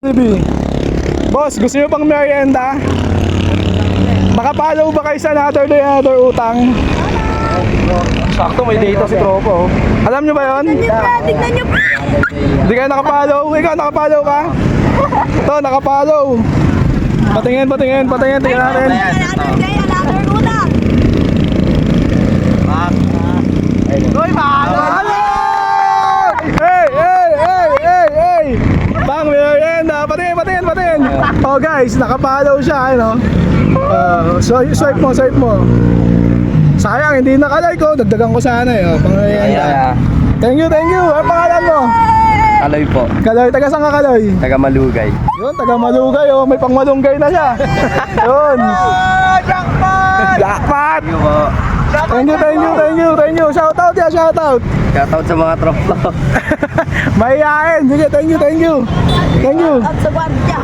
TV. Boss, gusto nyo pang merienda? Makapalaw ba kayo sa another utang? Sakto, may data si Tropo. Alam nyo ba yun? Tignan nyo pa! Hindi kayo nakapalaw? Ikaw nakapalaw ka? Ito, nakapalaw. Patingin natin. Another utang! Uy, mahalo! Hey! Pang merienda! Patingin! Oh guys, nakapalaw siya, ano? Swipe mo. Sayang, hindi nakalike ko. Dagdagan ko sana eh. Pang merienda. Thank you. Ano pangalan mo? Kaloy po, Kaloy, taga saan ka Kaloy? taga Malugay. Yun, taga Malugay oh. May pang malunggay na siya. Yun. Jackpot! Thank you. Shoutout. Shoutout sa mga tropa. Mahihain. Sige, thank you. At sa gwardiya!